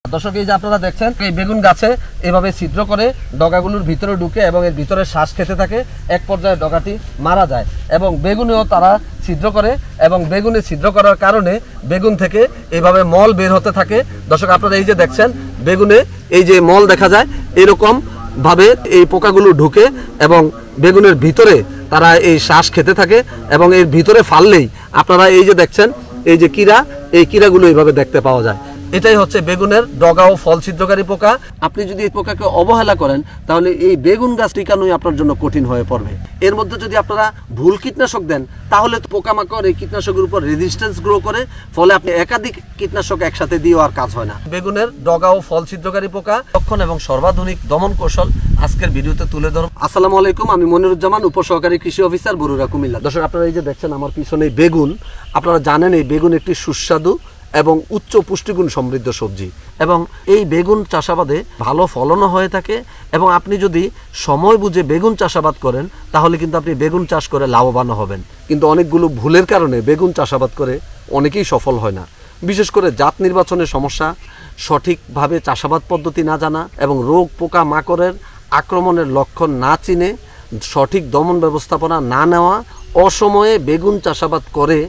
দর্শক এই যে আপনারা দেখছেন এই বেগুন গাছে এভাবে ছিদ্র করে ডগাগুলোর ভিতরে ঢুকে এবং এর ভিতরে শ্বাস খেতে থাকে, এক পর্যায়ে ডগাটি মারা যায় এবং বেগুনেও তারা ছিদ্র করে এবং বেগুনে ছিদ্র করার কারণে বেগুন থেকে এইভাবে মল বের হতে থাকে। দর্শক আপনারা এই যে দেখছেন বেগুনে এই যে মল দেখা যায়, এরকম ভাবে এই পোকাগুলো ঢুকে এবং বেগুনের ভিতরে তারা এই শ্বাস খেতে থাকে এবং এর ভিতরে ফাললেই আপনারা এই যে দেখছেন এই যে কীরা, এই কীরাগুলো এইভাবে দেখতে পাওয়া যায়। এটাই হচ্ছে বেগুনের ডগা ও ফল ছিদ্রকারী পোকা। আপনি যদি এই পোকাকে অবহেলা করেন তাহলে এই বেগুন গাছ টিকানোই আপনার জন্য কঠিন হয়ে পড়বে। এর মধ্যে যদি আপনারা ভুল কীটনাশক দেন তাহলে পোকামাকড় এই কীটনাশকের উপর রেজিস্ট্যান্স গ্রো করে, ফলে আপনি একাধিক কীটনাশক একসাথে দিয়েও আর কাজ হয় না। বেগুনের ডগা ও ফল ছিদ্রকারী পোকা লক্ষণ এবং সর্বাধুনিক দমন কৌশল আজকের ভিডিওতে তুলে ধরব। আসসালামু আলাইকুম, আমি মনিরুজ্জামান, উপসহকারী কৃষি অফিসার, বরুড়া, কুমিল্লা। দর্শক আপনারা এই যে দেখছেন আমার পিছনে বেগুন, আপনারা জানেন এই বেগুন একটি সুস্বাদু এবং উচ্চ পুষ্টিগুণ সমৃদ্ধ সবজি এবং এই বেগুন চাষাবাদে ভালো ফলনও হয়ে থাকে এবং আপনি যদি সময় বুঝে বেগুন চাষাবাদ করেন তাহলে কিন্তু আপনি বেগুন চাষ করে লাভবান হবেন। কিন্তু অনেকগুলো ভুলের কারণে বেগুন চাষাবাদ করে অনেকেই সফল হয় না। বিশেষ করে জাত নির্বাচনের সমস্যা, সঠিকভাবে চাষাবাদ পদ্ধতি না জানা এবং রোগ পোকা মাকড়ের আক্রমণের লক্ষণ না চিনে সঠিক দমন ব্যবস্থাপনা না নেওয়া, অসময়ে বেগুন চাষাবাদ করে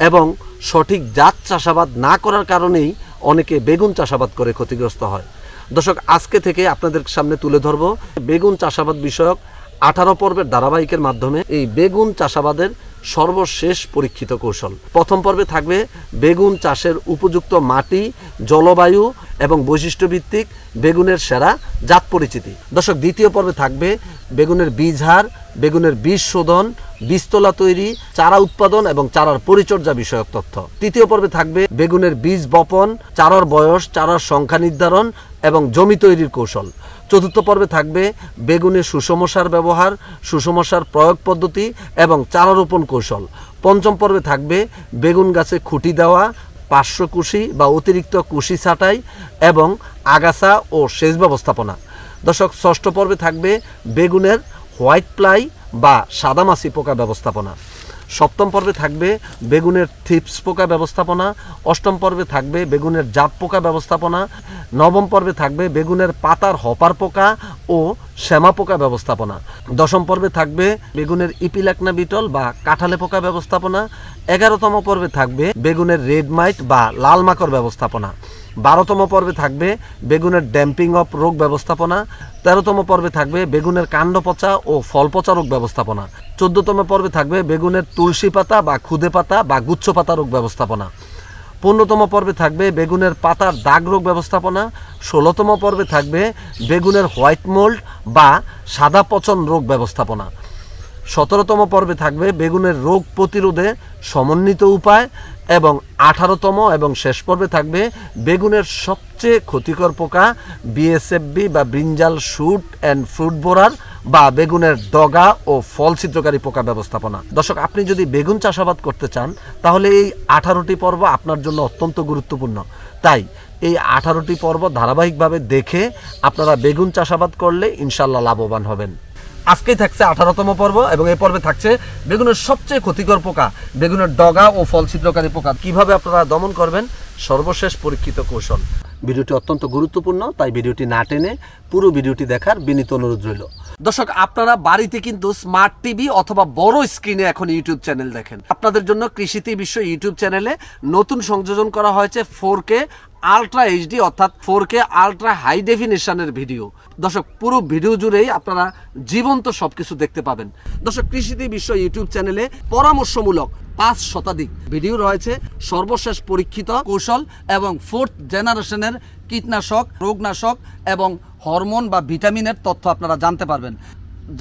এবং সঠিক জাত চাষাবাদ না করার কারণেই অনেকে বেগুন চাষাবাদ করে ক্ষতিগ্রস্ত হয়। দর্শক আজকে থেকে আপনাদের সামনে তুলে ধরব বেগুন চাষাবাদ বিষয়ক 18 পর্বের ধারাবাহিকের মাধ্যমে এই বেগুন চাষাবাদের সর্বশেষ পরীক্ষিত কৌশল। প্রথম পর্বে থাকবে বেগুন চাষের উপযুক্ত মাটি, জলবায়ু এবং বৈশিষ্ট্যভিত্তিক বেগুনের সেরা জাত পরিচিতি। দর্শক দ্বিতীয় পর্বে থাকবে বেগুনের বীজ হার, বেগুনের বীজ শোধন, বীজতলা তৈরি, চারা উৎপাদন এবং চারার পরিচর্যা বিষয়ক তথ্য। তৃতীয় পর্বে থাকবে বেগুনের বীজ বপন, চারার বয়স, চারার সংখ্যা নির্ধারণ এবং জমি তৈরির কৌশল। চতুর্থ পর্বে থাকবে বেগুনের সুষম সার ব্যবহার, সুষম সার প্রয়োগ পদ্ধতি এবং চারা রোপণ কৌশল। পঞ্চম পর্বে থাকবে বেগুন গাছে খুঁটি দেওয়া, পার্শ্বকুশি বা অতিরিক্ত কুশি ছাঁটাই এবং আগাছা ও সেচ ব্যবস্থাপনা। দর্শক ষষ্ঠ পর্বে থাকবে বেগুনের হোয়াইট ফ্লাই বা সাদামাছি পোকা ব্যবস্থাপনা। সপ্তম পর্বে থাকবে বেগুনের থিপস পোকা ব্যবস্থাপনা। অষ্টম পর্বে থাকবে বেগুনের জাপ পোকা ব্যবস্থাপনা। নবম পর্বে থাকবে বেগুনের পাতার হপার পোকা ও শ্যামা পোকা ব্যবস্থাপনা। দশম পর্বে থাকবে বেগুনের ইপিলাকনা বিটল বা কাঁঠালে পোকা ব্যবস্থাপনা। 11তম পর্বে থাকবে বেগুনের রেড মাইট বা লাল মাকড় ব্যবস্থাপনা। 12তম পর্বে থাকবে বেগুনের ড্যাম্পিং অফ রোগ ব্যবস্থাপনা। 13তম পর্বে থাকবে বেগুনের কাণ্ড পচা ও ফল পচা রোগ ব্যবস্থাপনা। 14তম পর্বে থাকবে বেগুনের তুলসী পাতা বা খুদে পাতা বা গুচ্ছ পাতা রোগ ব্যবস্থাপনা। 15তম পর্বে থাকবে বেগুনের পাতার দাগ রোগ ব্যবস্থাপনা। 16তম পর্বে থাকবে বেগুনের হোয়াইট মোল্ড বা সাদা পচন রোগ ব্যবস্থাপনা। 17তম পর্বে থাকবে বেগুনের রোগ প্রতিরোধে সমন্বিত উপায় এবং 18তম এবং শেষ পর্বে থাকবে বেগুনের সবচেয়ে ক্ষতিকর পোকা বিএসএফবি বা ব্রিঞ্জাল শুট অ্যান্ড ফ্রুট বোরার বা বেগুনের ডগা ও ফল ছিদ্রকারী পোকা ব্যবস্থাপনা। দর্শক আপনি যদি বেগুন চাষাবাদ করতে চান তাহলে এই 18টি পর্ব আপনার জন্য অত্যন্ত গুরুত্বপূর্ণ। তাই এই 18টি পর্ব ধারাবাহিকভাবে দেখে আপনারা বেগুন চাষাবাদ করলে ইনশাল্লাহ লাভবান হবেন। আজকেই থাকছে 18তম পর্ব এবং এই পর্বে থাকছে বেগুনের সবচেয়ে ক্ষতিকর পোকা বেগুনের ডগা ও ফল ছিদ্রকারী পোকা কিভাবে আপনারা দমন করবেন, সর্বশেষ পরীক্ষিত কৌশল। ভিডিওটি অত্যন্ত গুরুত্বপূর্ণ, তাই ভিডিওটি না টেনে পুরো ভিডিওটি দেখার বিনীত অনুরোধ রইল। দর্শক আপনারা বাড়িতে কিন্তু স্মার্ট টিভি অথবা বড় স্ক্রিনে এখন ইউটিউব চ্যানেল দেখেন। আপনাদের জন্য কৃষিতে বিশ্ব ইউটিউব চ্যানেলে নতুন সংযোজন করা হয়েছে 4K আলট্রা এইচডি অর্থাৎ 4K আলট্রা হাই ডেফিনেশনের ভিডিও। দর্শক পুরো ভিডিও জুড়েই আপনারা জীবন্ত সবকিছু দেখতে পাবেন। দর্শক কৃষিতে বিশ্ব ইউটিউব চ্যানেলে পরামর্শমূলক 5 শতাধিক ভিডিও রয়েছে, সর্বশেষ পরীক্ষিত কৌশল এবং 4th জেনারেশনের কীটনাশক, রোগনাশক এবং হরমোন বা ভিটামিনের তথ্য আপনারা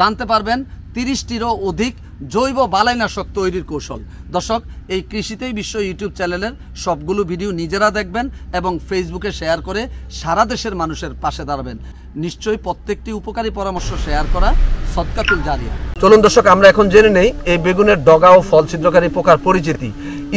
জানতে পারবেন 30টিরও অধিক জৈব বালাইনাশক তৈরির কৌশল। দর্শক এই কৃষিতেই বিশ্ব ইউটিউব চ্যানেলের সবগুলো ভিডিও নিজেরা দেখবেন এবং ফেসবুকে শেয়ার করে সারা দেশের মানুষের পাশে দাঁড়াবেন। নিশ্চয়ই প্রত্যেকটি উপকারী পরামর্শ শেয়ার করা সদকাতুল জারিয়া। চলুন দর্শক আমরা এখন জেনে নেই এই বেগুনের ডগা ও ফল ছিদ্রকারী পোকার পরিচিতি।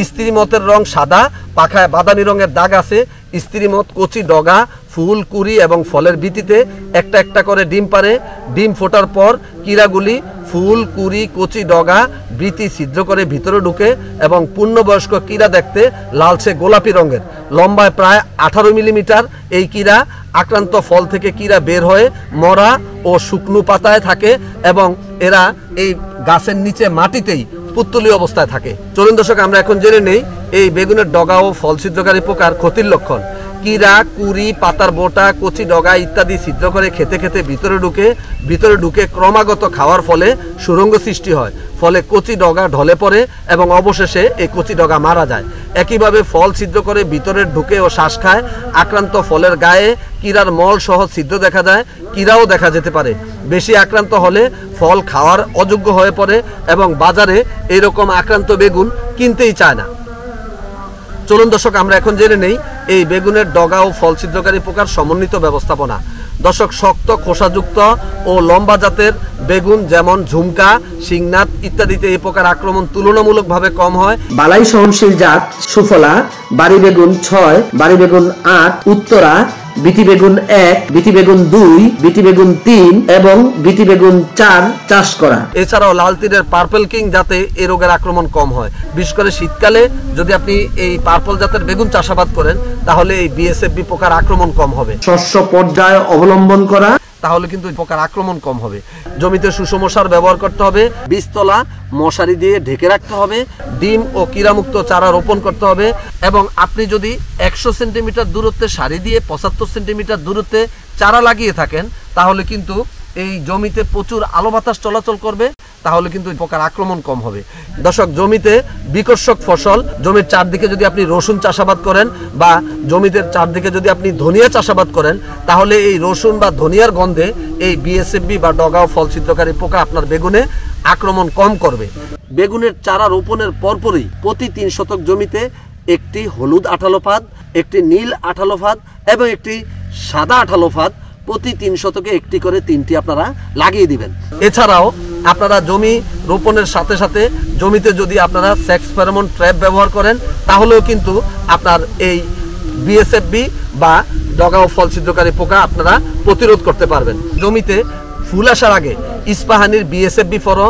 স্ত্রী মতের রং সাদা, পাখায় বাদামি রঙের দাগ আছে। স্ত্রী মত কচি ডগা, ফুল, কুড়ি এবং ফলের ভিত্তিতে একটা একটা করে ডিম পারে। ডিম ফোটার পর কীরাগুলি ফুল, কুড়ি, কচি ডগা, বৃতি ছিদ্র করে ভিতরে ঢুকে এবং পূর্ণবয়স্ক কীরা দেখতে লালচে গোলাপি রঙের, লম্বায় প্রায় 18 মিলিমিটার। এই কীরা আক্রান্ত ফল থেকে কীরা বের হয়ে মরা ও শুকনো পাতায় থাকে এবং এরা এই গাছের নিচে মাটিতেই পুত্তলি অবস্থায় থাকে। চলুন দর্শক, আমরা এখন জেনে নেই এই বেগুনের ডগা ও ফল ছিদ্রকারী পোকার ক্ষতির লক্ষণ। কীরা, কুড়ি, পাতার বোটা, কচি ডগা ইত্যাদি ছিদ্র করে খেতে খেতে ভিতরে ঢুকে ক্রমাগত খাওয়ার ফলে সুরঙ্গ সৃষ্টি হয়, ফলে কচি ডগা ঢলে পড়ে এবং অবশেষে এই কচি ডগা মারা যায়। একইভাবে ফল ছিদ্র করে ভিতরে ঢুকে ও শ্বাস খায়। আক্রান্ত ফলের গায়ে কীরার মল সহ ছিদ্র দেখা যায়, কীরাও দেখা যেতে পারে। বেশি আক্রান্ত হলে ফল খাওয়ার অযোগ্য হয়ে পড়ে এবং বাজারে এরকম আক্রান্ত বেগুন কিনতেই চায় না। চলুন দর্শক, আমরা এখন জেনে নেই এই বেগুনের ডগা ও ফল ছিদ্রকারী পোকার সমন্বিত ব্যবস্থাপনা। দর্শক, শক্ত খোসাযুক্ত ও লম্বা জাতের বেগুন যেমন ঝুমকা, সিংনাথ ইত্যাদিতে এই পোকার আক্রমণ তুলনামূলকভাবে কম হয়। বালাই সহনশীল জাত সুফলা, বাড়ি বেগুন 6, বাড়ি বেগুন 8, উত্তরা, বিটি বেগুন 1, বিটি বেগুন 2, বিটি বেগুন 3 এবং বিটি বেগুন 4 চাষ করা। এছাড়াও লাল তীরের পার্পল কিং জাতে এই রোগের আক্রমণ কম হয়। বিশেষ করে শীতকালে যদি আপনি এই পার্পল জাতের বেগুন চাষাবাদ করেন তাহলে এই বিএসএফবি পোকার আক্রমণ কম হবে। শস্য পর্যায় অবলম্বন করা, তাহলে কিন্তু পোকার আক্রমণ কম হবে। জমিতে সুষম সার ব্যবহার করতে হবে, বীজতলা মশারি দিয়ে ঢেকে রাখতে হবে, ডিম ও কীরামুক্ত চারা রোপণ করতে হবে এবং আপনি যদি 100 সেন্টিমিটার দূরত্বে সারি দিয়ে 75 সেন্টিমিটার দূরত্বে চারা লাগিয়ে থাকেন তাহলে কিন্তু এই জমিতে প্রচুর আলো বাতাস চলাচল করবে, তাহলে কিন্তু পোকার আক্রমণ কম হবে। দর্শক, জমিতে বিকর্ষক ফসল, জমির চারদিকে যদি আপনি রসুন চাষাবাদ করেন বা জমিতে চারদিকে যদি আপনি ধনিয়া চাষাবাদ করেন তাহলে এই রসুন বা ধনিয়ার গন্ধে এই বিএসএফবি বা ডগা ও ফল ছিদ্রকারী পোকা আপনার বেগুনে আক্রমণ কম করবে। বেগুনের চারা রোপণের পরপরই প্রতি 3 শতক জমিতে একটি হলুদ আঠালো ফাঁদ, একটি নীল আঠালো ফাঁদ এবং একটি সাদা আঠালো ফাঁদ প্রতি 3 শতকে একটি করে 3টি আপনারা লাগিয়ে দিবেন। এছাড়াও আপনারা জমি রোপণের সাথে সাথে জমিতে যদি আপনারা সেক্স ফেরোমন ট্র্যাপ ব্যবহার করেন তাহলেও কিন্তু আপনার এই বিএসএফবি বা ডগা ও ফল ছিদ্রকারী পোকা আপনারা প্রতিরোধ করতে পারবেন। জমিতে ফুল আসার আগে ইস্পাহানির বিএসএফবি ফরো,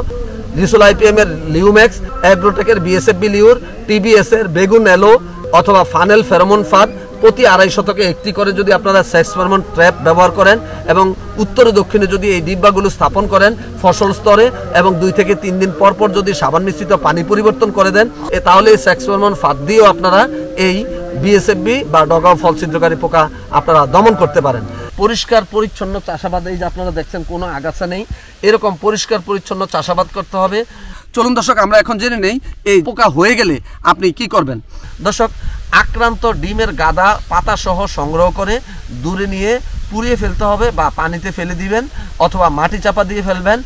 রিসোল আইপিএম এর লিউম্যাক্স, অ্যাগ্রোটেকের বিএসএফবি লিউর, টিবিএস এর বেগুন এলো অথবা ফানেল ফেরোমন ফাঁদ প্রতি 2.5 শতকে একটি করে যদি আপনারা সেক্স ফেরোমন ট্র্যাপ ব্যবহার করেন এবং উত্তরে দক্ষিণে যদি এই ডিব্বাগুলো স্থাপন করেন ফসল স্তরে এবং 2 থেকে 3 দিন পর পর যদি সাবান মিশ্রিত পানি পরিবর্তন করে দেন তাহলে এই সেক্স ফেরোমন ফাঁদ দিয়েও আপনারা এই বিএসএফবি বা ডগা ও ফল ছিদ্রকারী পোকা আপনারা দমন করতে পারেন। পরিষ্কার পরিচ্ছন্ন চাষাবাদ, এই যে আপনারা দেখছেন কোনো আগাছা নেই, এরকম পরিষ্কার পরিচ্ছন্ন চাষাবাদ করতে হবে। চলুন দর্শক, আমরা এখন জেনে নেই এই পোকা হয়ে গেলে আপনি কি করবেন। দর্শক, আক্রান্ত ডিমের গাদা পাতা সহ সংগ্রহ করে দূরে নিয়ে পুড়িয়ে ফেলতে হবে বা পানিতে ফেলে দিবেন অথবা মাটি চাপা দিয়ে ফেলবেন।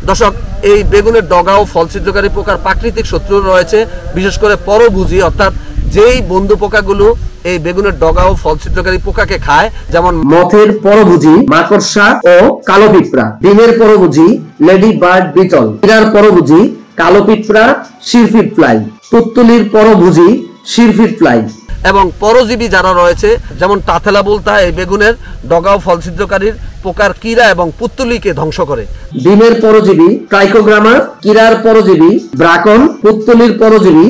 দর্শক, এই বেগুনের ডগা ও ফল ছিদ্রকারী পোকার প্রাকৃতিক শত্রু রয়েছে, বিশেষ করে পরভুজি, অর্থাৎ যেই বন্ধু পোকাগুলো এই বেগুনের ডগা ও ফল ছিদ্রকারী পোকাকে খায়, যেমন মথের পরভুজি মাকড়সা ও কালো পিঁপড়া, ডিমের পরভুজি লেডি বার্ড বিটল, কীরার পরভুজি কালো পিঁপড়া শিরফিট ফ্লাই, পুত্তলির পরভুজি শিরফিট ফ্লাই এবং পরজীবী যারা রয়েছে যেমন টাথেলা বলতা এই বেগুনের ডগা ও ফল ছিদ্রকারীর পোকার কীরা এবং পুত্তলিকে ধ্বংস করে। ডিমের পরজীবী ট্রাইকোগ্রামা, কীরার পরজীবী ব্রাকন, পুত্তলির পরজীবী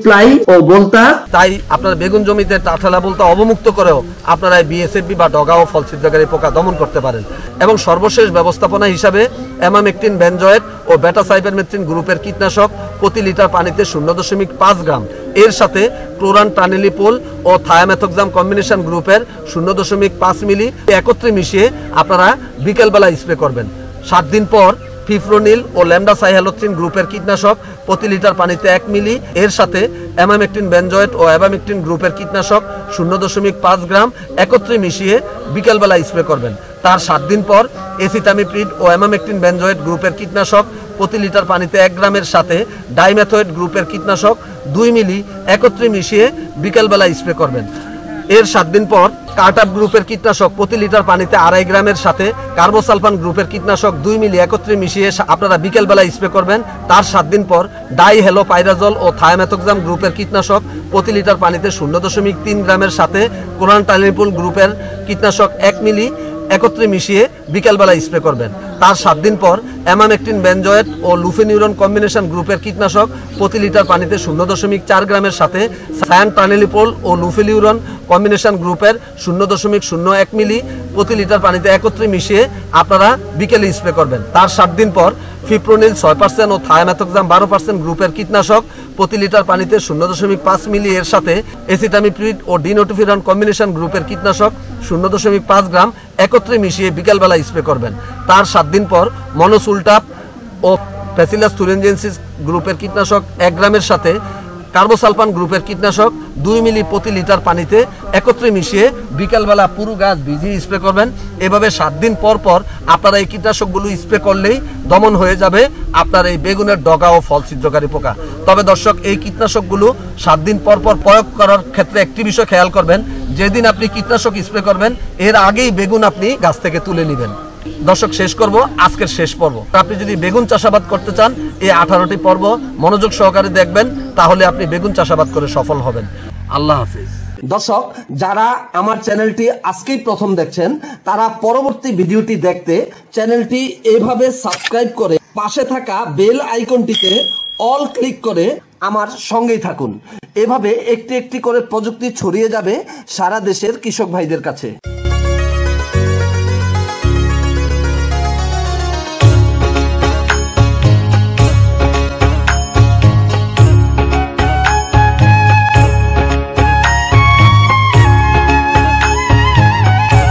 ফ্লাই ও বলতা। তাই আপনার বেগুন জমিতে টাথেলা বলতা অবমুক্ত করেও আপনারা বিএসএফবি বা ডগা ও ফল ছিদ্রকারী পোকা দমন করতে পারেন। এবং সর্বশেষ ব্যবস্থাপনা হিসাবে অ্যামামেকটিন বেনজয়েট ও বেটাসাইপারমেথ্রিন গ্রুপের কীটনাশক প্রতি লিটার পানিতে 0.5 গ্রাম, এর সাথে ক্লোরান টানিলিপোল ও থায়ামেথক্সাম কম্বিনেশন গ্রুপের 0.5 মিলি একত্রে মিশিয়ে আপনারা বিকেলবেলা স্প্রে করবেন। 7 দিন পর ফিফ্রোনিল ও ল্যামডা সাইহ্যালোথ্রিন গ্রুপের কীটনাশক প্রতি লিটার পানিতে 1 মিলি, এর সাথে অ্যামামেকটিন বেনজয়েট ও অ্যাবামেকটিন গ্রুপের কীটনাশক 0.5 গ্রাম একত্রে মিশিয়ে বিকেলবেলা স্প্রে করবেন। তার 7 দিন পর এসিটামিপ্রিড ও অ্যামামেকটিন বেনজয়েট গ্রুপের কীটনাশক প্রতি লিটার পানিতে 1 গ্রামের সাথে ডাইমেথয়েড গ্রুপের কীটনাশক 2 মিলি একত্রে মিশিয়ে বিকেলবেলা স্প্রে করবেন। এর 7 দিন পর কার্টাপ গ্রুপের কীটনাশক প্রতি লিটার পানিতে 2.5 গ্রামের সাথে কার্বোসালফান গ্রুপের কীটনাশক 2 মিলি একত্রে মিশিয়ে আপনারা বিকেলবেলা স্প্রে করবেন। তার 7 দিন পর ডাইহেলোপাইরাজল ও থায়ামেথক্সাম গ্রুপের কীটনাশক প্রতি লিটার পানিতে 0.3 গ্রামের সাথে ক্লোরান টানিলিপোল গ্রুপের কীটনাশক 1 মিলি একত্রে মিশিয়ে বিকেলবেলা স্প্রে করবেন। তার 7 দিন পর অ্যামামেকটিন বেনজয়েট ও লুফেনিউরন কম্বিনেশন গ্রুপের কীটনাশক প্রতি লিটার পানিতে 0.4 গ্রামের সাথে সায়ানট্রানিলিপ্রোল ও লুফেনিউরন কম্বিনেশন গ্রুপের 0.01 মিলি প্রতি লিটার পানিতে একত্রে মিশিয়ে আপনারা বিকেলে স্প্রে করবেন। তার 7 দিন পর ফিপ্রোনিল 6% ও থায়ামেথক্সাম 12% গ্রুপের কীটনাশক প্রতি লিটার পানিতে 0.5 মিলি এর সাথে এসিটামিপ্রিড ও ডিনোটিফিরন কম্বিনেশন গ্রুপের কীটনাশক 0.5 গ্রাম একত্রে মিশিয়ে বিকেলবেলা স্প্রে করবেন। তার 7 দিন পর মনোসুলটাপ ও ব্যাসিলাস থুরিনজেন্সিস গ্রুপের কীটনাশক 1 গ্রামের সাথে কার্বোসালফান গ্রুপের কীটনাশক 2 মিলি প্রতি লিটার পানিতে একত্রে মিশিয়ে বিকেলবেলা পুরো গাছ ভিজিয়ে স্প্রে করবেন। এভাবে 7 দিন পর পর আপনারা এই কীটনাশকগুলো স্প্রে করলেই দমন হয়ে যাবে আপনার এই বেগুনের ডগা ও ফল ছিদ্রকারী পোকা। তবে দর্শক, এই কীটনাশকগুলো 7 দিন পর পর প্রয়োগ করার ক্ষেত্রে একটি বিষয় খেয়াল করবেন, যেদিন আপনি কীটনাশক স্প্রে করবেন এর আগেই বেগুন আপনি গাছ থেকে তুলে নেবেন। দর্শক, শেষ করব আজকের শেষ পর্ব। আপনি যদি বেগুন চাষাবাদ করতে চান এই 18টি পর্ব মনোযোগ সহকারে দেখবেন, তাহলে আপনি বেগুন চাষাবাদ করে সফল হবেন। আল্লাহ হাফেজ। দর্শক, যারা আমার চ্যানেলটি আজকেই প্রথম দেখছেন তারা পরবর্তী ভিডিওটি দেখতে চ্যানেলটি এভাবে সাবস্ক্রাইব করে পাশে থাকা বেল আইকনটিতে অল ক্লিক করে আমার সঙ্গেই থাকুন। এভাবে একটি একটি করে প্রযুক্তি ছড়িয়ে যাবে সারা দেশের কৃষক ভাইদের কাছে।